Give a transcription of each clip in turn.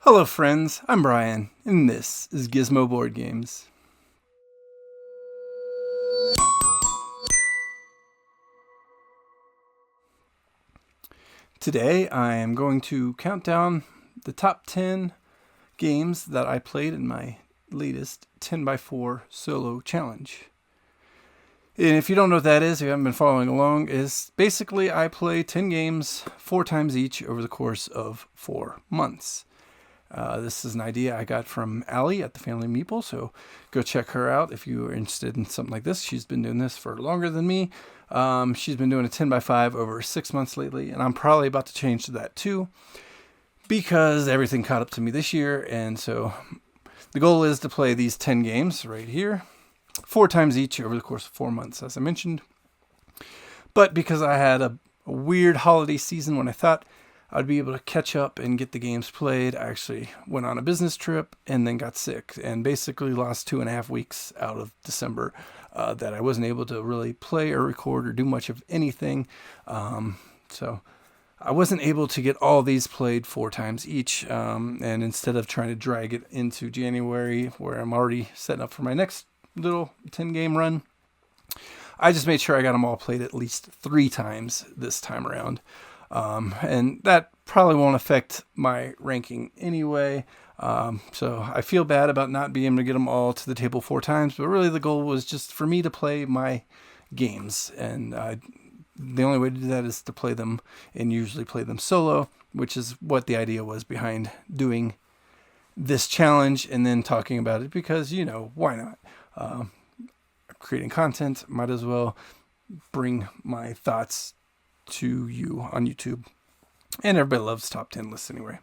Hello friends, I'm Brian, and this is Gizmo Board Games. Today I am going to count down the top 10 games that I played in my latest 10x4 solo challenge. And if you don't know what that is, if you haven't been following along, is basically I play 10 games 4 times each over the course of 4 months. This is an idea I got from Allie at the Family Meeple, so go check her out if you are interested in something like this. She's been doing this for longer than me. She's been doing a 10x5 over 6 months lately, and I'm probably about to change to that too because everything caught up to me this year. And so the goal is to play these 10 games right here 4 times each over the course of 4 months, as I mentioned. But because I had a weird holiday season when I thought I'd be able to catch up and get the games played, I actually went on a business trip and then got sick and basically lost 2.5 weeks out of December that I wasn't able to really play or record or do much of anything. So I wasn't able to get all these played 4 times each. And instead of trying to drag it into January, where I'm already setting up for my next little 10 game run, I just made sure I got them all played at least 3 times this time around. And that probably won't affect my ranking anyway. So I feel bad about not being able to get them all to the table 4 times, but really the goal was just for me to play my games. And the only way to do that is to play them and usually play them solo, which is what the idea was behind doing this challenge and then talking about it because, why not? Creating content, might as well bring my thoughts to you on YouTube. And everybody loves top 10 lists anyway.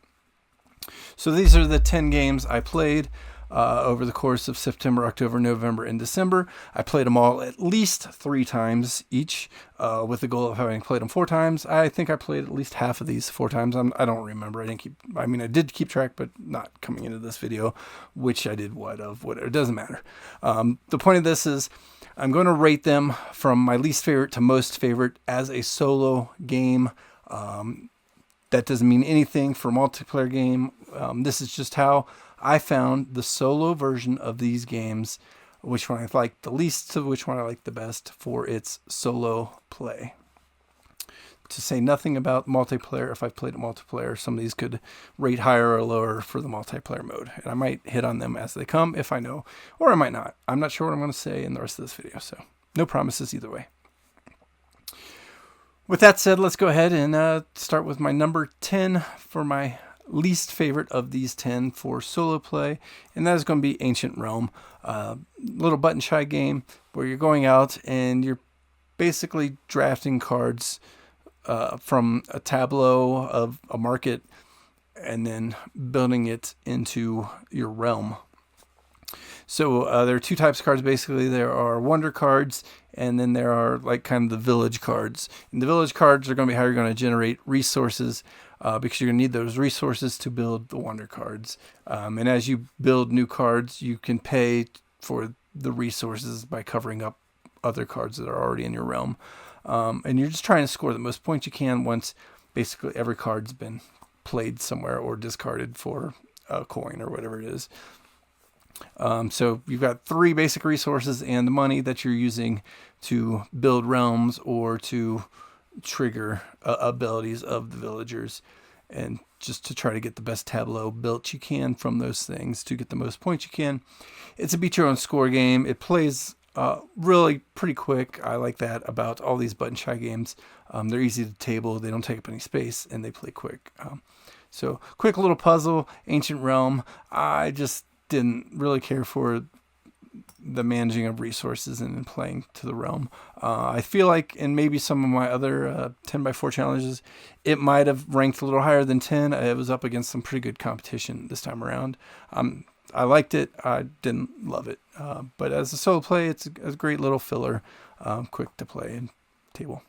So these are the 10 games I played over the course of September, October, November, and December. I played them all at least 3 times each with the goal of having played them 4 times. I think I played at least half of these 4 times. I don't remember. I did keep track, but not coming into this video, which I did whatever. It doesn't matter. The point of this is I'm going to rate them from my least favorite to most favorite as a solo game. That doesn't mean anything for multiplayer game. This is just how I found the solo version of these games, which one I liked the least to which one I liked the best for its solo play. To say nothing about multiplayer, if I've played a multiplayer, some of these could rate higher or lower for the multiplayer mode. And I might hit on them as they come if I know, or I might not. I'm not sure what I'm going to say in the rest of this video, so no promises either way. With that said, let's go ahead and start with my number 10 for my least favorite of these 10 for solo play, and that is going to be Ancient Realm. Little button shy game where you're going out and you're basically drafting cards from a tableau of a market and then building it into your realm. So there are 2 types of cards basically. There are wonder cards, and then there are like kind of the village cards. And the village cards are going to be how you're going to generate resources because you're going to need those resources to build the wonder cards. And as you build new cards, you can pay for the resources by covering up other cards that are already in your realm. And you're just trying to score the most points you can once basically every card's been played somewhere or discarded for a coin or whatever it is. So you've got 3 basic resources and the money that you're using to build realms or to trigger abilities of the villagers, and just to try to get the best tableau built you can from those things to get the most points you can. It's a beat your own score game. It plays really pretty quick. I like that about all these button shy games. They're easy to table. They don't take up any space and they play quick. So quick little puzzle, Ancient Realm. I just didn't really care for the managing of resources and playing to the realm. I feel like in maybe some of my other 10x4 challenges, it might have ranked a little higher than 10. It was up against some pretty good competition this time around. I liked it. I didn't love it. But as a solo play, it's a great little filler, quick to play and table.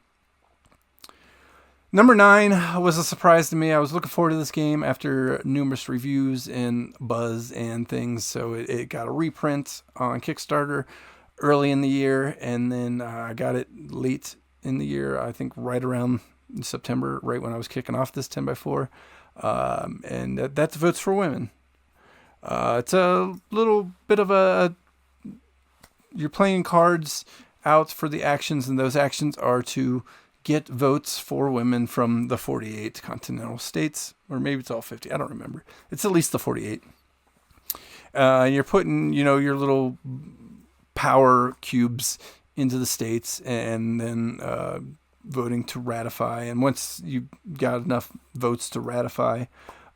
Number 9 was a surprise to me. I was looking forward to this game after numerous reviews and buzz and things. So it got a reprint on Kickstarter early in the year, and then I got it late in the year, I think right around September, right when I was kicking off this 10x4. And that's Votes for Women. It's a little bit of you're playing cards out for the actions, and those actions are to get votes for women from the 48 continental states, or maybe it's all 50. I don't remember. It's at least the 48. You're putting, your little power cubes into the states, and then voting to ratify. And once you got enough votes to ratify,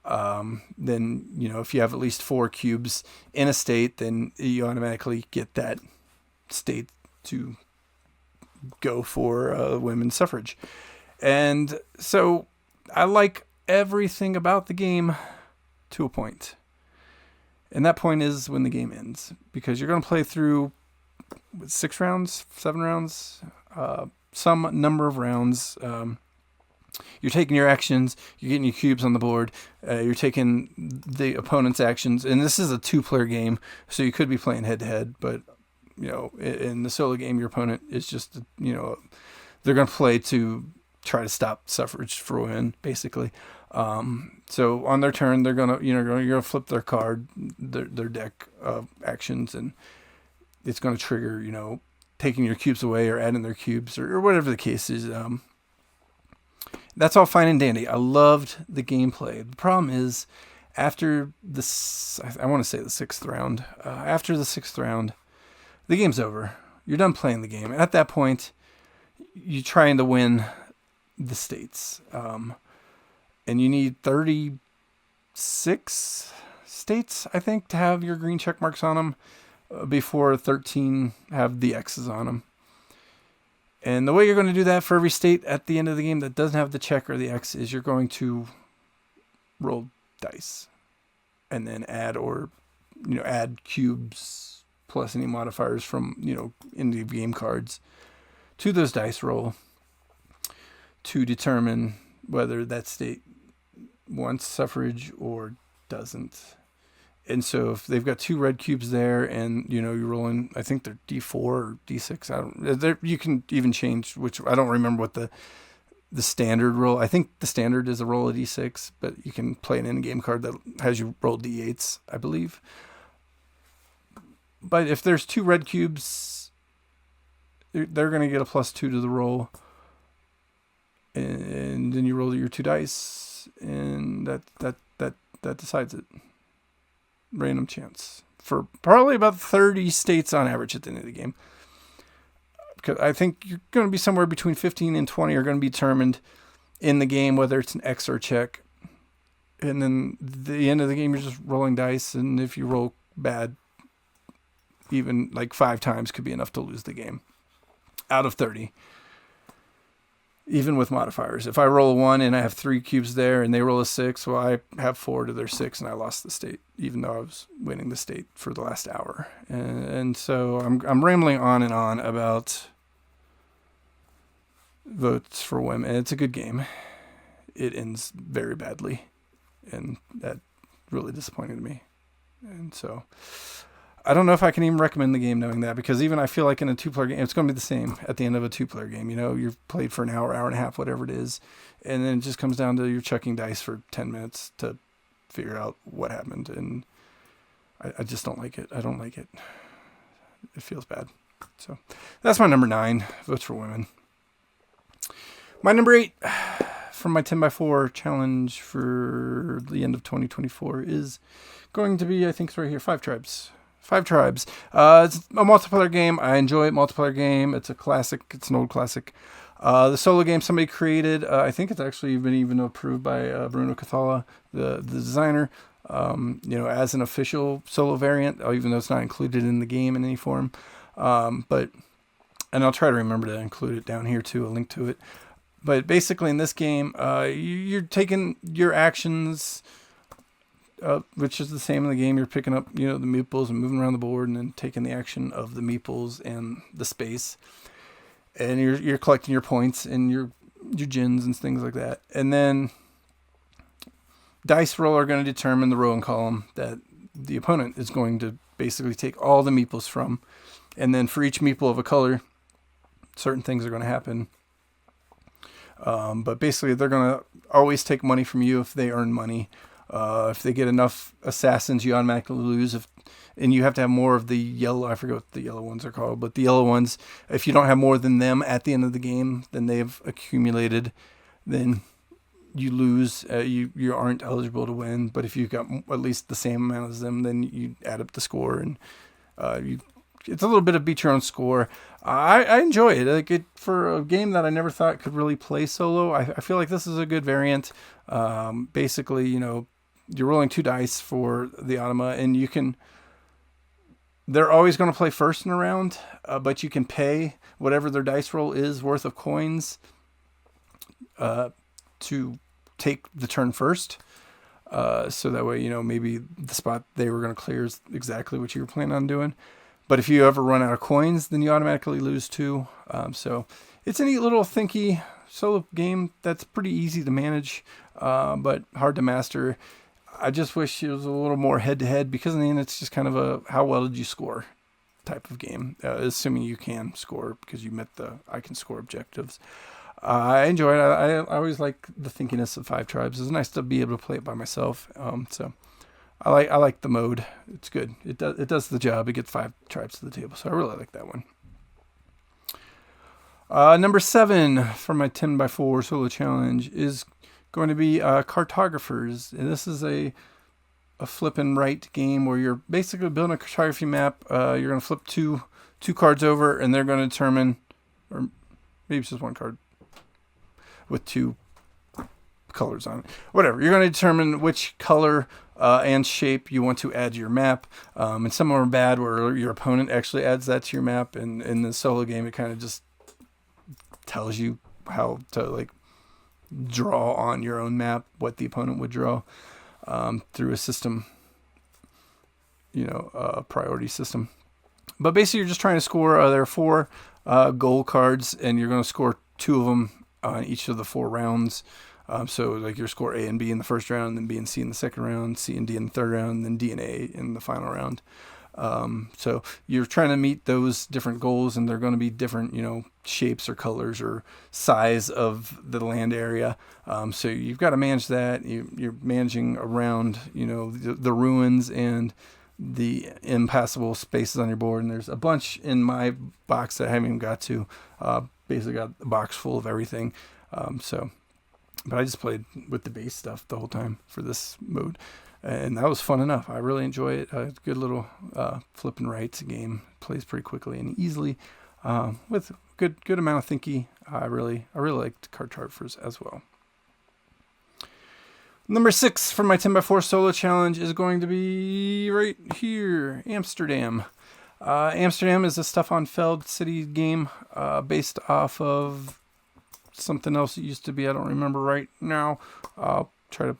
then, if you have at least 4 cubes in a state, then you automatically get that state to go for women's suffrage. And so I like everything about the game to a point. And that point is when the game ends, because you're going to play through 6 rounds, 7 rounds, some number of rounds. You're taking your actions, you're getting your cubes on the board, you're taking the opponent's actions, and this is a 2-player game, so you could be playing head-to-head, but, in the solo game, your opponent is just, they're going to play to try to stop suffrage for women, basically. So on their turn, they're going to, you're going to flip their card, their deck of actions, and it's going to trigger, taking your cubes away or adding their cubes or whatever the case is. That's all fine and dandy. I loved the gameplay. The problem is, after this, I want to say the 6th round, after the 6th round, the game's over. You're done playing the game. At that point, you're trying to win the states. And you need 36 states, I think, to have your green check marks on them before 13 have the X's on them. And the way you're going to do that for every state at the end of the game that doesn't have the check or the X is you're going to roll dice and then add cubes plus any modifiers from, in-game game cards to those dice roll to determine whether that state wants suffrage or doesn't. And so if they've got 2 red cubes there and, you're rolling, I think they're D4 or D6. You can even change, which I don't remember what the standard roll. I think the standard is a roll of D6, but you can play an in-game card that has you roll D8s, I believe. But if there's 2 red cubes, they're going to get a +2 to the roll. And then you roll your 2 dice, and that decides it. Random chance for probably about 30 states on average at the end of the game. Because I think you're going to be somewhere between 15 and 20 are going to be determined in the game, whether it's an X or a check. And then the end of the game, you're just rolling dice. And if you roll bad, even like 5 times could be enough to lose the game out of 30. Even with modifiers. If I roll a 1 and I have 3 cubes there and they roll a 6, well, I have 4 to their 6 and I lost the state, even though I was winning the state for the last hour. And so I'm rambling on and on about Votes for Women. It's a good game. It ends very badly, and that really disappointed me. And so I don't know if I can even recommend the game knowing that, because even I feel like in a 2-player game, it's going to be the same at the end of a 2-player game. You've played for an hour and a half, whatever it is. And then it just comes down to you're chucking dice for 10 minutes to figure out what happened. And I just don't like it. I don't like it. It feels bad. So that's my number 9, Votes for Women. My number 8 from my 10x4 challenge for the end of 2024 is going to be, I think it's right here, 5 Tribes. 5 Tribes. It's a multiplayer game. I enjoy it. Multiplayer game. It's a classic. It's an old classic. The solo game somebody created. I think it's actually been even approved by Bruno Cathala, the designer, as an official solo variant, even though it's not included in the game in any form. And I'll try to remember to include it down here too, a link to it. But basically in this game, you're taking your actions, which is the same in the game. You're picking up, the meeples and moving around the board and then taking the action of the meeples and the space. And you're collecting your points and your gins and things like that. And then dice roll are going to determine the row and column that the opponent is going to basically take all the meeples from. And then for each meeple of a color, certain things are going to happen. But basically, they're going to always take money from you if they earn money. If they get enough assassins, you automatically lose. And you have to have more of the yellow, I forget what the yellow ones are called, but the yellow ones, if you don't have more than them at the end of the game, then they've accumulated, then you lose. You aren't eligible to win. But if you've got at least the same amount as them, then you add up the score, and it's a little bit of beat your own score. I enjoy it. For a game that I never thought could really play solo, I feel like this is a good variant. Basically, you're rolling 2 dice for the automa, and they're always going to play first in a round, but you can pay whatever their dice roll is worth of coins to take the turn first. So that way, maybe the spot they were going to clear is exactly what you were planning on doing. But if you ever run out of coins, then you automatically lose too. So it's a neat little thinky solo game that's pretty easy to manage, but hard to master. I just wish it was a little more head-to-head, because in the end, it's just kind of a how well did you score type of game, assuming you can score because you met the I can score objectives. I enjoy it. I always like the thinkiness of 5 tribes. It's nice to be able to play it by myself. So I like the mode. It's good. It does the job. It gets 5 tribes to the table. So I really like that one. Number 7 for my 10x4 solo challenge is going to be Cartographers. And this is a flip and write game where you're basically building a cartography map. You're going to flip two cards over, and they're going to determine, or maybe it's just 1 card with 2 colors on it. Whatever. You're going to determine which color and shape you want to add to your map. And some are bad where your opponent actually adds that to your map. And in the solo game, it kind of just tells you how to draw on your own map what the opponent would draw through a system, a priority system. But basically, you're just trying to score. There are 4 goal cards, and you're going to score 2 of them on each of the 4 rounds. So your score A and B in the first round, then B and C in the second round, C and D in the third round, then D and A in the final round. So you're trying to meet those different goals, and they're going to be different, shapes or colors or size of the land area. So you've got to manage that. You're managing around, the ruins and the impassable spaces on your board. And there's a bunch in my box that I haven't even got to. Basically got a box full of everything. But I just played with the base stuff the whole time for this mode. And that was fun enough. I really enjoy it. A good little flip and write game. Plays pretty quickly and easily with good amount of thinky. I really liked Cartographers as well. Number 6 for my 10x4 solo challenge is going to be right here, Amsterdam. Amsterdam is a Stuff on Feld city game based off of something else it used to be. I don't remember right now. I'll try to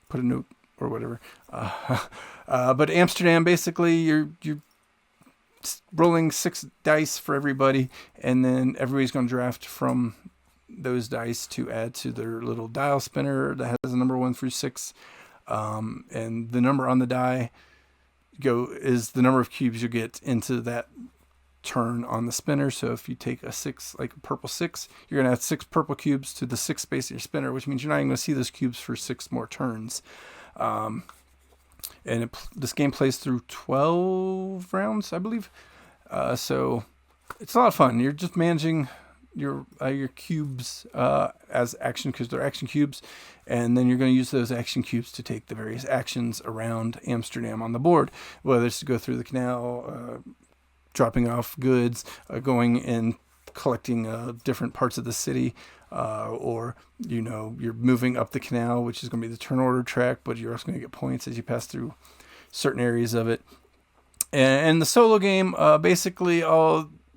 put a note or whatever. But Amsterdam, basically, you're rolling 6 dice for everybody, and then everybody's going to draft from those dice to add to their little dial spinner that has a number 1 through 6. And the number on the die is the number of cubes you get into that turn on the spinner. So if you take a 6, like a purple 6, you're going to add 6 purple cubes to the 6th space of your spinner, which means you're not even going to see those cubes for 6 more turns. And this game plays through 12 rounds, I believe. So it's a lot of fun. You're just managing your cubes as action, because they're action cubes, and then you're going to use those action cubes to take the various actions around Amsterdam on the board, whether it's to go through the canal, dropping off goods, going and collecting different parts of the city, or you're moving up the canal, which is going to be the turn order track, but you're also going to get points as you pass through certain areas of it. And the solo game, basically,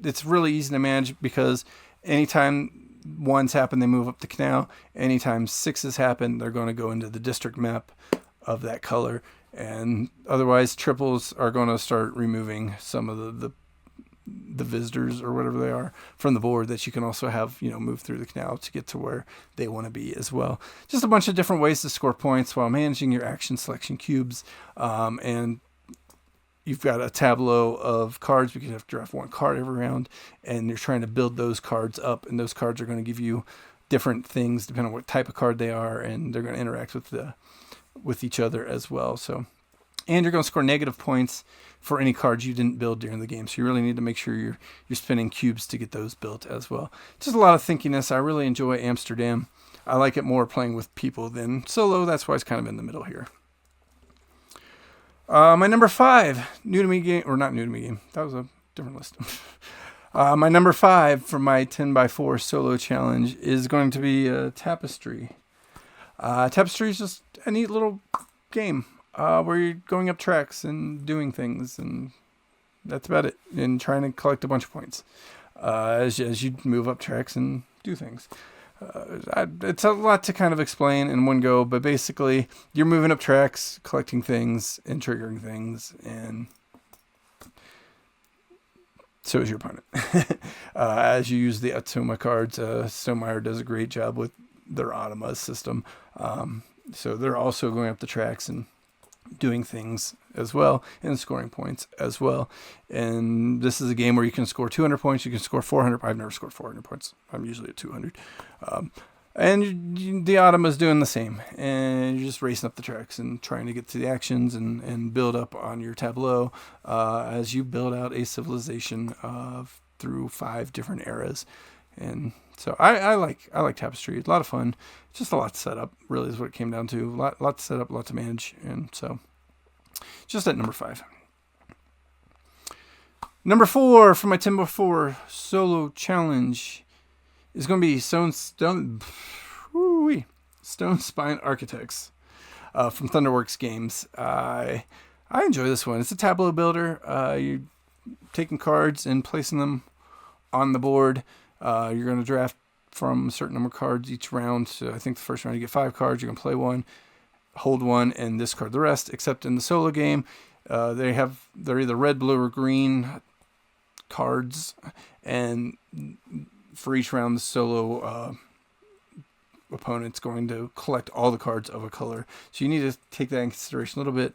it's really easy to manage, because anytime 1s happen, they move up the canal. Anytime 6s happen, they're going to go into the district map of that color. And otherwise, triples are going to start removing some of the visitors or whatever they are from the board that you can also have, move through the canal to get to where they want to be as well. Just a bunch of different ways to score points while managing your action selection cubes. And you've got a tableau of cards because you have to draft 1 card every round, and you're trying to build those cards up, and those cards are going to give you different things depending on what type of card they are, and they're going to interact with each other as well. So, and you're going to score negative points for any cards you didn't build during the game. So you really need to make sure you're spending cubes to get those built as well. Just a lot of thinkiness. I really enjoy Amsterdam. I like it more playing with people than solo. That's why it's kind of in the middle here. My number 5 new to me game, or not new to me game. That was a different list. My number 5 for my 10x4 solo challenge is going to be Tapestry. Tapestry is just a neat little game where you're going up tracks and doing things, and that's about it. And trying to collect a bunch of points as you move up tracks and do things. It's a lot to kind of explain in one go, but basically you're moving up tracks, collecting things, and triggering things, and so is your opponent. As you use the Atoma cards, Stonemaier does a great job with their Automa system. So they're also going up the tracks and doing things as well, and scoring points as well. And this is a game where you can score 200 points, you can score 400. I've never scored 400 points. I'm usually at 200. And the Automa is doing the same. And you're just racing up the tracks and trying to get to the actions and build up on your tableau as you build out a civilization through 5 different eras. And so I like Tapestry. It's a lot of fun. It's just a lot to set up, really, is what it came down to. A lot to set up, a lot to manage. And so just at number 5. Number 4 for my 10x4 solo challenge is going to be Stone Spine Architects from Thunderworks Games. I enjoy this one. It's a tableau builder. You're taking cards and placing them on the board. You're going to draft from a certain number of cards each round. So I think the first round you get 5 cards. You're going to play one, hold one, and discard the rest. Except in the solo game, they're either red, blue, or green cards, and for each round, the solo opponent's going to collect all the cards of a color. So you need to take that in consideration a little bit,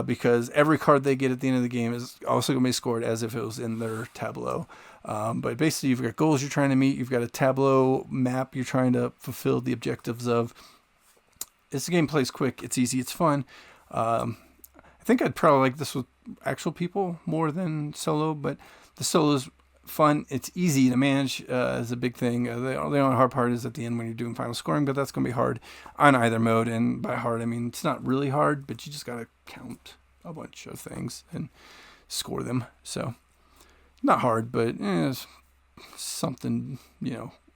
because every card they get at the end of the game is also going to be scored as if it was in their tableau. But basically, you've got goals you're trying to meet. You've got a tableau map you're trying to fulfill the objectives of. This game plays quick. It's easy. It's fun. I think I'd probably like this with actual people more than solo, but the solo is fun. It's easy to manage is a big thing. The only hard part is at the end when you're doing final scoring, but that's going to be hard on either mode. And by hard, I mean it's not really hard, but you just got to count a bunch of things and score them. So not hard, but it's something,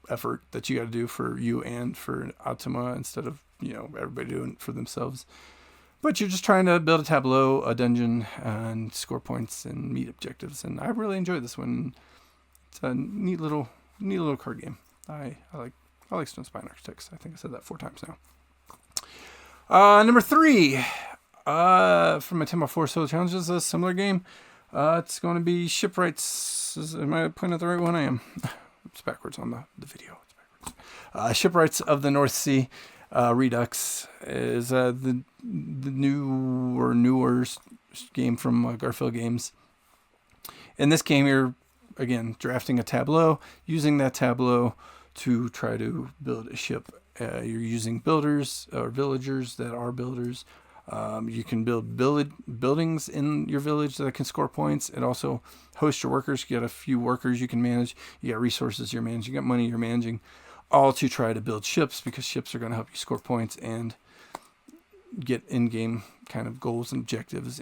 effort that you got to do for you and for Automa instead of, everybody doing it for themselves. But you're just trying to build a tableau, a dungeon, and score points and meet objectives. And I really enjoy this one. It's a neat little card game. I like Stone Spine Architects. I think I said that 4 times now. Number 3 from my 10x4 solo challenge is a similar game. It's going to be Shipwrights. Am I pointing at the right one? I am. It's backwards on the video. It's backwards. Shipwrights of the North Sea Redux is the newer game from Garfield Games. In this game, you're, again, drafting a tableau, using that tableau to try to build a ship. You're using builders or villagers that are builders. You can build buildings in your village that can score points, and also host your workers. You got a few workers you can manage. You got resources you're managing. You got money you're managing, all to try to build ships, because ships are going to help you score points and get in-game kind of goals and objectives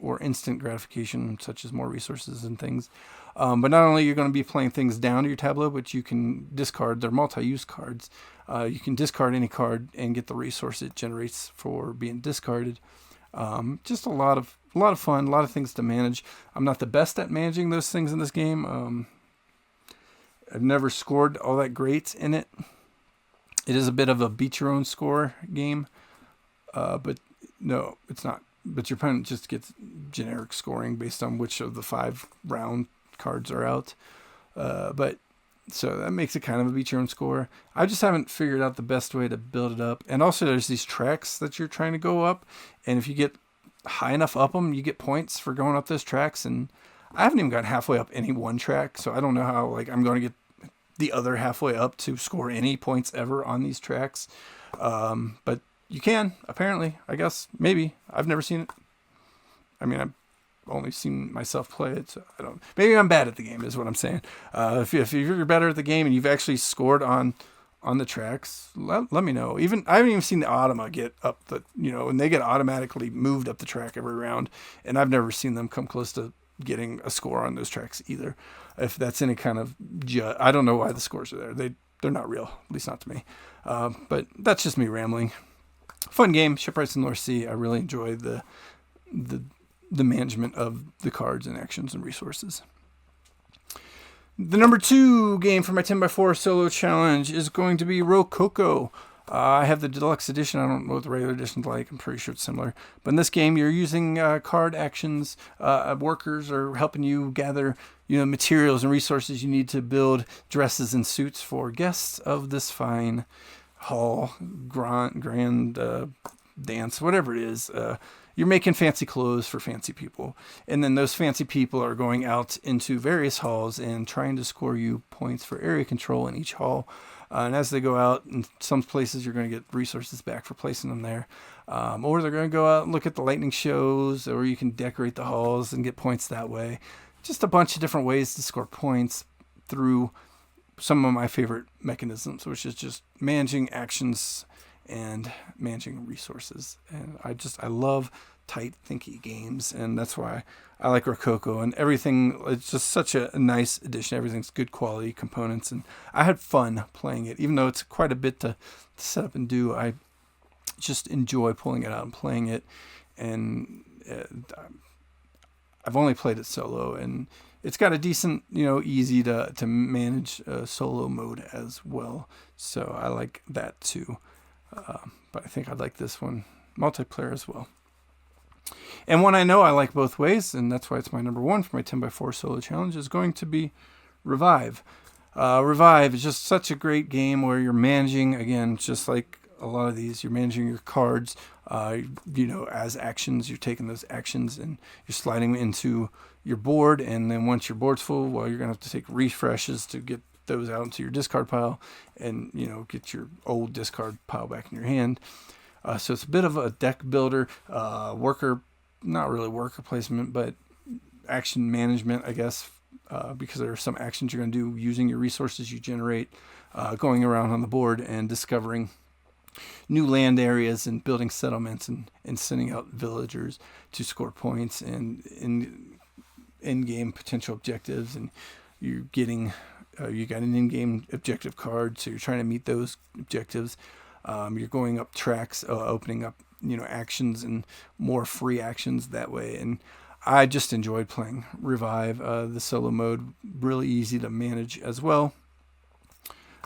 or instant gratification, such as more resources and things. But not only you're going to be playing things down to your tableau, but you can discard. They're multi-use cards. You can discard any card and get the resource it generates for being discarded. Just a lot of fun, a lot of things to manage. I'm not the best at managing those things in this game. I've never scored all that great in it. It is a bit of a beat your own score game, but no, it's not. But your opponent just gets generic scoring based on which of the 5 round cards are out. So that makes it kind of a beat your own score. I just haven't figured out the best way to build it up. And also there's these tracks that you're trying to go up. And if you get high enough up them, you get points for going up those tracks. And I haven't even gotten halfway up any one track. So I don't know how I'm going to get the other halfway up to score any points ever on these tracks. But you can, apparently, I guess, maybe. I've never seen it. I mean, I've only seen myself play it, so I don't. Maybe I'm bad at the game, is what I'm saying. If you're better at the game and you've actually scored on the tracks, let me know. Even I haven't even seen the Automa get up the, and they get automatically moved up the track every round, and I've never seen them come close to getting a score on those tracks either. If that's any kind of, I don't know why the scores are there. They're not real, at least not to me. But that's just me rambling. Fun game, Shipwrights in the North Sea. I really enjoy the management of the cards and actions and resources. The number 2 game for my 10x4 solo challenge is going to be Rococo. I have the deluxe edition. I don't know what the regular edition's like. I'm pretty sure it's similar. But in this game, you're using card actions. Workers are helping you gather, materials and resources you need to build dresses and suits for guests of this fine hall, grand dance, whatever it is. You're making fancy clothes for fancy people. And then those fancy people are going out into various halls and trying to score you points for area control in each hall. And as they go out, in some places you're going to get resources back for placing them there. Or they're going to go out and look at the lightning shows, or you can decorate the halls and get points that way. Just a bunch of different ways to score points through some of my favorite mechanisms, which is just managing actions and managing resources. And I love tight, thinky games, and that's why I like Rococo and everything. It's just such a nice addition. Everything's good quality components, and I had fun playing it, even though it's quite a bit to set up and do. I just enjoy pulling it out and playing it, and I've only played it solo, and it's got a decent, easy to manage solo mode as well. So I like that too. But I think I'd like this one multiplayer as well. And one I know I like both ways, and that's why it's my number 1 for my 10x4 solo challenge, is going to be Revive. Revive is just such a great game where you're managing, again, just like a lot of these, you're managing your cards, as actions. You're taking those actions and you're sliding into your board, and then once your board's full, you're going to have to take refreshes to get those out into your discard pile and, get your old discard pile back in your hand. So it's a bit of a deck builder, not really worker placement, but action management, I guess, because there are some actions you're going to do using your resources you generate, going around on the board and discovering new land areas and building settlements and sending out villagers to score points and in-game potential objectives. And you're getting, you got an in-game objective card, so you're trying to meet those objectives. You're going up tracks, opening up, actions and more free actions that way. And I just enjoyed playing Revive. The solo mode, really easy to manage as well.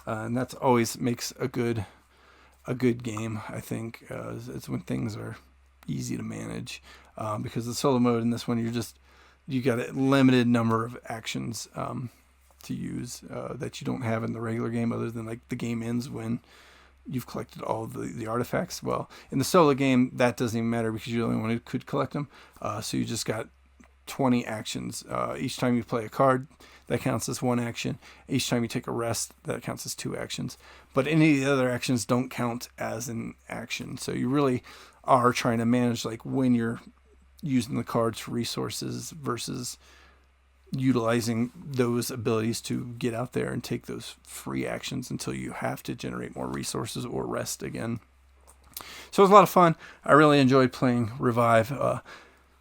And that's always makes a good game, I think. It's when things are easy to manage. Because the solo mode in this one, you got a limited number of actions to use that you don't have in the regular game, other than like the game ends when you've collected all the artifacts. Well, in the solo game, that doesn't even matter because you're the only one who could collect them. So you just got 20 actions. Each time you play a card, that counts as 1 action. Each time you take a rest, that counts as 2 actions. But any of the other actions don't count as an action. So you really are trying to manage like when you're using the cards for resources versus utilizing those abilities to get out there and take those free actions until you have to generate more resources or rest again. So it was a lot of fun. I really enjoyed playing Revive,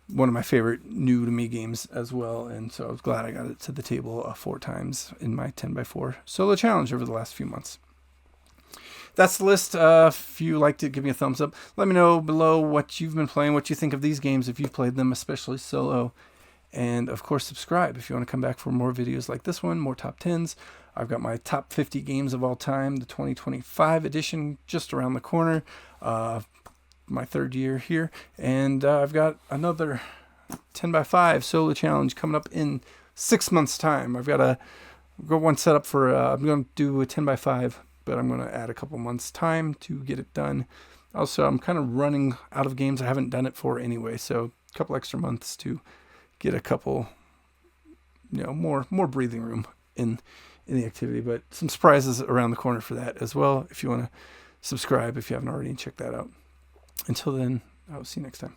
one of my favorite new to me games as well. And so I was glad I got it to the table 4 times in my 10x4 solo challenge over the last few months. That's the list. If you liked it, give me a thumbs up. Let me know below what you've been playing, what you think of these games if you've played them, especially solo. And of course, subscribe if you want to come back for more videos like this one, more top 10s. I've got my top 50 games of all time, the 2025 edition, just around the corner. My 3rd year here. And I've got another 10x5 solo challenge coming up in 6 months' time. I've got one set up for, I'm going to do a 10x5, but I'm going to add a couple months' time to get it done. Also, I'm kind of running out of games I haven't done it for anyway, so a couple extra months to get a couple, more breathing room in in the activity, but some surprises around the corner for that as well. If you want to subscribe, if you haven't already, check that out. Until then, I'll see you next time.